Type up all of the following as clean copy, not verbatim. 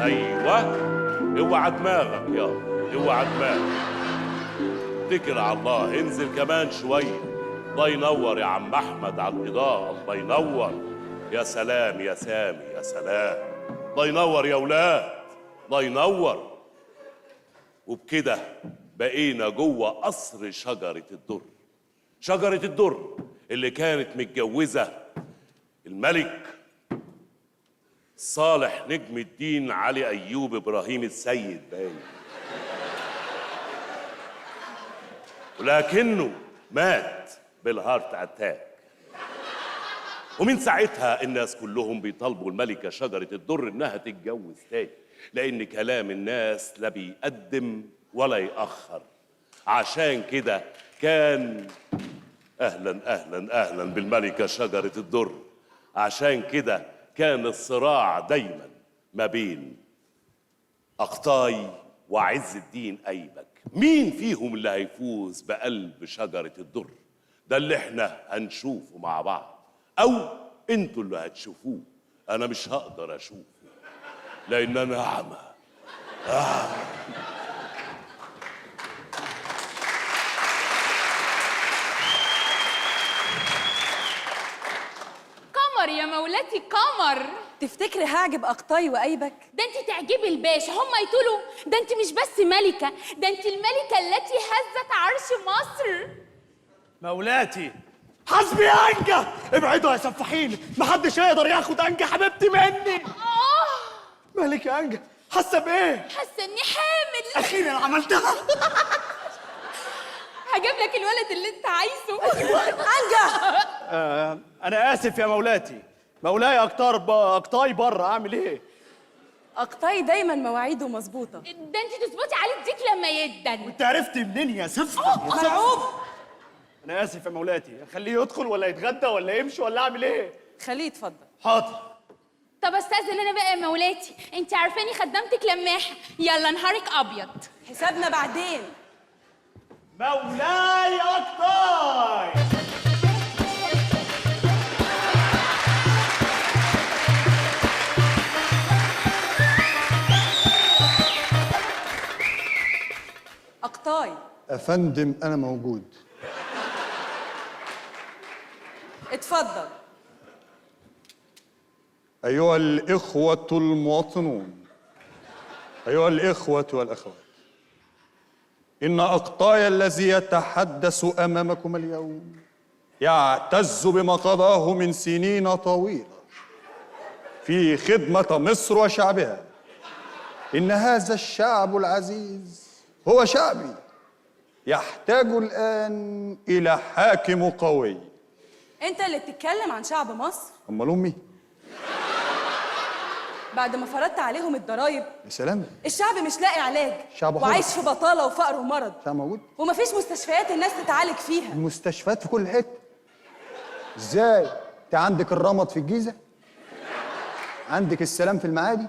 ايوه، اوعى دماغك يابا، اوعى دماغك. اتكل على الله، انزل كمان شويه. الله ينور يا عم احمد على الاضاءه، الله ينور. يا سلام يا سامي، يا سلام. الله ينور يا ولاد، الله ينور. وبكده بقينا جوه قصر شجره الدر. شجره الدر اللي كانت متجوزه الملك صالح نجم الدين علي ايوب ابراهيم السيد باين، ولكنه مات بالهارت اتاك. ومن ساعتها الناس كلهم بيطالبوا الملكه شجره الدر انها تتجوز تاني، لان كلام الناس لا بيقدم ولا يأخر. عشان كده كان اهلا اهلا اهلا بالملكه شجره الدر. عشان كده كان الصراع دايما ما بين أقطاي وعز الدين أيبك، مين فيهم اللي هيفوز بقلب شجرة الدر؟ ده اللي احنا هنشوفه مع بعض، أو انتوا اللي هتشوفوه. أنا مش هقدر أشوفه لأن أنا أعمى. قمر يا مولاتي قمر. تفتكري هعجب أقطاي وأيبك؟ ده انت تعجبي الباشا، هم يقولوا ده انت مش بس ملكة، ده انت الملكة التي هزت عرش مصر. مولاتي حسبي يا أنجة، ابعدوا يا سفاحين، محدش هيقدر ياخد أنجة حبيبتي مني. مالك يا أنجة؟ حاسة بإيه؟ حاسة اني حامل. أخيرا عملتها. هجيب لك الولد اللي انت عايزه. أنجة. أنا آسف يا مولاتي، مولاي أقطاي بره، أعمل إيه؟ أقطاي دايما مواعيده مظبوطة. ده انت تظبطي عليه الديك لما يدن. أنت عرفتي منين يا سفة؟ مرعوب. أنا آسف يا مولاتي، أخليه يدخل ولا يتغدى ولا يمشي ولا أعمل إيه؟ خليه يتفضل. حاضر. طب استاذن انا بقى يا مولاتي، انت عارفاني خدامتك لماحه، يلا نهارك ابيض. حسابنا بعدين. مولاي أقطاي. أقطاي. أفندم أنا موجود. اتفضل. أيها الإخوة المواطنون، أيها الإخوة والأخوات، إن أقطاي الذي يتحدث أمامكم اليوم يعتز بما قضاه من سنين طويلة في خدمة مصر وشعبها. إن هذا الشعب العزيز هو شعبي، يحتاج الآن إلى حاكم قوي. أنت اللي بتتكلم عن شعب مصر؟ أمال أمي؟ بعد ما فرضت عليهم الضرايب. يا سلام. الشعب مش لاقي علاج، شعب حر. وعايش في بطالة وفقر ومرض. شعب موجود. ومفيش مستشفيات الناس تتعالج فيها. المستشفيات في كل حتة. إزاي؟ أنت عندك الرمد في الجيزة، عندك السلام في المعادي،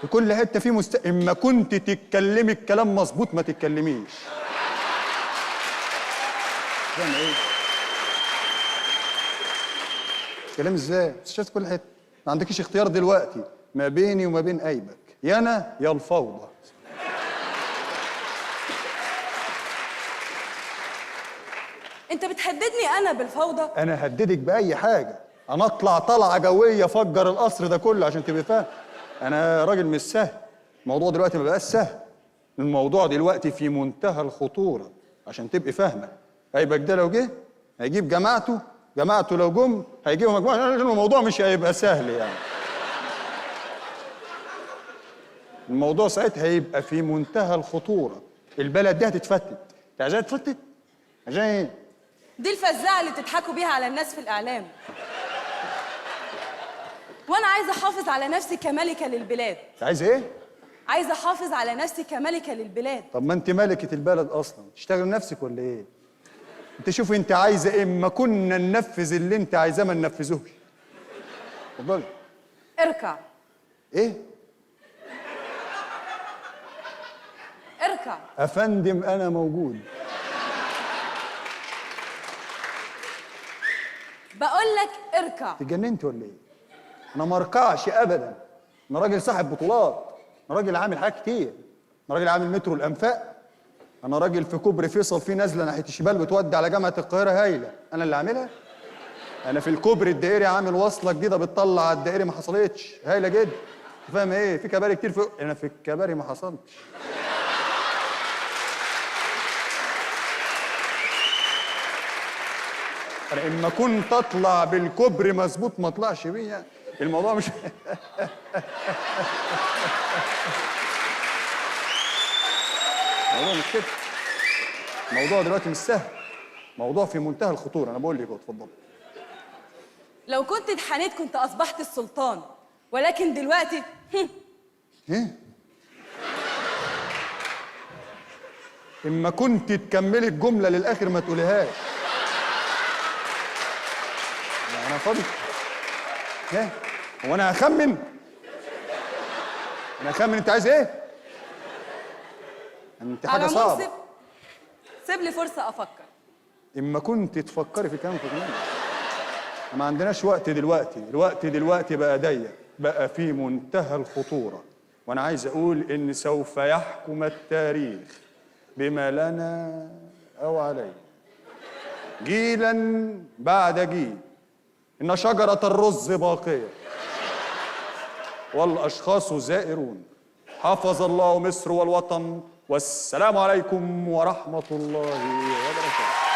في كل حتة في إما كنت تتكلمي الكلام مظبوط ما تتكلميش. يعني إيه؟ تتكلمي إزاي؟ مستشفيات في كل حتة. ما عندكيش اختيار دلوقتي ما بيني وما بين أيبك، يا أنا يا الفوضى. أنت بتهددني أنا بالفوضى؟ أنا هددك بأي حاجة، أنا أطلع طلعة جوية أفجر القصر ده كله عشان تبقى فاهم. أنا راجل مش سهل، الموضوع دلوقتي ما بقاش سهل، الموضوع دلوقتي في منتهى الخطورة عشان تبقي فاهمة. أيبك ده لو جه هيجيب جماعته لو جم هيجيبوا مجموعة، الموضوع مش هيبقى سهل يعني. الموضوع ساعتها هيبقى في منتهى الخطورة، البلد دي هتتفتت. أنت عايزاها تتفتت؟ عشان إيه؟ دي الفزاعة اللي بتضحكوا بيها على الناس في الإعلام. وأنا عايزة أحافظ على نفسي كملكة للبلاد. أنت عايزة إيه؟ عايزة أحافظ على نفسي كملكة للبلاد. طب ما أنت ملكة البلد أصلاً، تشتغل نفسك ولا إيه؟ أنت شوفي أنت عايزة إيه، إما كنا ننفذ اللي أنت عايزاه ما ننفذوش. اتفضلي. اركع. إيه؟ اركع. أفندم أنا موجود. بقول لك اركع. اتجننت ولا إيه؟ أنا ما أركعش أبداً، أنا راجل صاحب بطولات. انا راجل عامل حاجات كتير. انا راجل عامل مترو الانفاق. انا راجل في كوبري فيصل فيه نازله ناحيه الشمال بتودي على جامعه القاهره هايله. انا اللي عاملها. انا في الكوبري الدائري عامل وصله جديده بتطلع على الدائري ما حصلتش، هايله جدا. فاهم ايه؟ في كباري كتير فوق، انا في الكباري ما حصلتش. انا اما كنت اطلع بالكوبري مظبوط ما اطلعش بيه يعني. الموضوع مش الموضوع مش كده. الموضوع دلوقتي مش سهل. موضوع في منتهى الخطوره. انا بقول لك اتفضل. لو كنت اتحنيت كنت اصبحت السلطان، ولكن دلوقتي ايه؟ اما كنت تكملي الجمله للاخر ما تقوليهاش. انا فاضي. ايه؟ هو انا هخمن؟ انا هخمن. انت عايز ايه؟ انت حاجه على العموم صعبه. سيب لي فرصه افكر. اما كنت تفكري في كلام في دماغك. ما عندناش وقت دلوقتي. الوقت دلوقتي بقى ضيق، بقى في منتهى الخطوره. وانا عايز اقول ان سوف يحكم التاريخ بما لنا او علينا جيلا بعد جيل. إن شجرة الرز باقية والأشخاص زائرون. حفظ الله مصر والوطن، والسلام عليكم ورحمة الله وبركاته.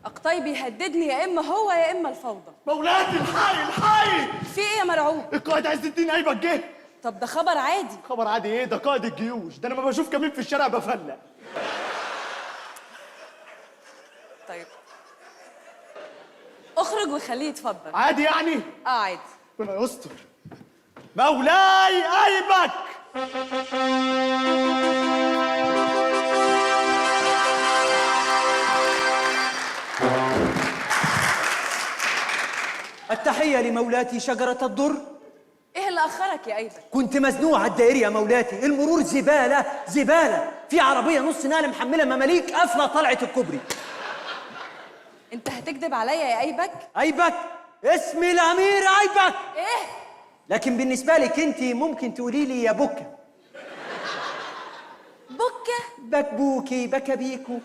أقطاي بيهددني، يا إما هو يا إما الفوضى. مولاتي الحقي الحقي! في إيه يا مرعوب؟ القائد عز الدين ايبك جه. طب ده خبر عادي. خبر عادي ايه؟ ده قائد الجيوش. ده انا ما بشوف كمين في الشارع بفلق. طيب اخرج وخليه يتفضل. عادي يعني؟ عادي. ربنا يستر. مولاي ايبك! التحية لمولاتي شجرة الدر. إيه اللي أخرك يا أيبك؟ كنت مزنوق على الدائري يا مولاتي، المرور زبالة زبالة، في عربية نص نقل محملة مماليك قافلة طلعت الكوبري. أنت هتكذب عليا يا أيبك؟ أيبك؟ اسمي الأمير أيبك. إيه؟ لكن بالنسبة لك أنت ممكن تقولي لي يا بكة. بكة؟ بكبوكي بكبيكو.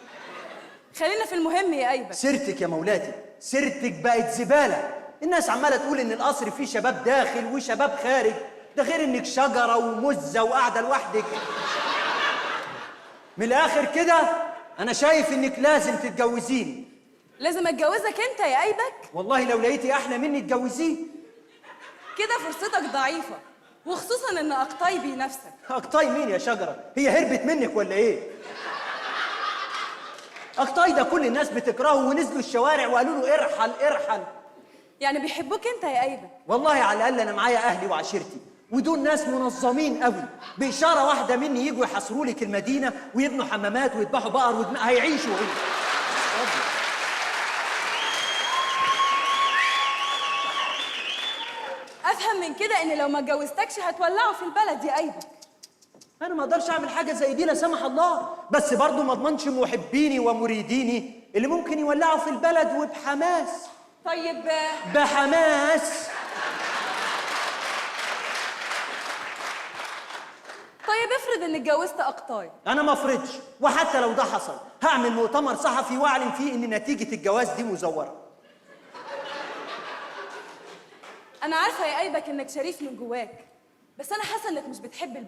خلينا في المهم يا أيبك. سيرتك يا مولاتي، سيرتك بقت زبالة. الناس عمالة تقول إن القصر فيه شباب داخل وشباب خارج، ده غير إنك شجرة ومزة وقاعدة لوحدك. من الآخر كده أنا شايف إنك لازم تتجوزيني. لازم أتجوزك أنت يا أيبك؟ والله لو لقيتي أحلى مني تجوزيه. كده فرصتك ضعيفة، وخصوصا إن أقطاي بنفسك. أقطاي مين يا شجرة؟ هي هربت منك ولا إيه؟ أقطاي ده كل الناس بتكرهه ونزلوا الشوارع وقالوا له ارحل ارحل. يعني بيحبوك أنت يا أيبك؟ والله على الأقل أنا معايا أهلي وعشيرتي، ودول ناس منظمين قوي. بإشارة واحدة مني يجوا يحاصروا لك المدينة ويبنوا حمامات ويذبحوا بقر هيعيشوا هنا. أفهم من كده إن لو ما اتجوزتكش هتولعوا في البلد يا أيبك. أنا ما أقدرش أعمل حاجة زي دي لا سمح الله، بس برضه ما أضمنش محبيني ومريديني اللي ممكن يولعوا في البلد وبحماس. طيب بحماس. طيب افرض إن اتجوزت أقطاي. أنا ما أفرضش، وحتى لو ده حصل هعمل مؤتمر صحفي وأعلن فيه إن نتيجة الجواز دي مزورة. أنا عارفة يا أيبك إنك شريف من جواك، بس أنا حاسة إنك مش بتحب البلد.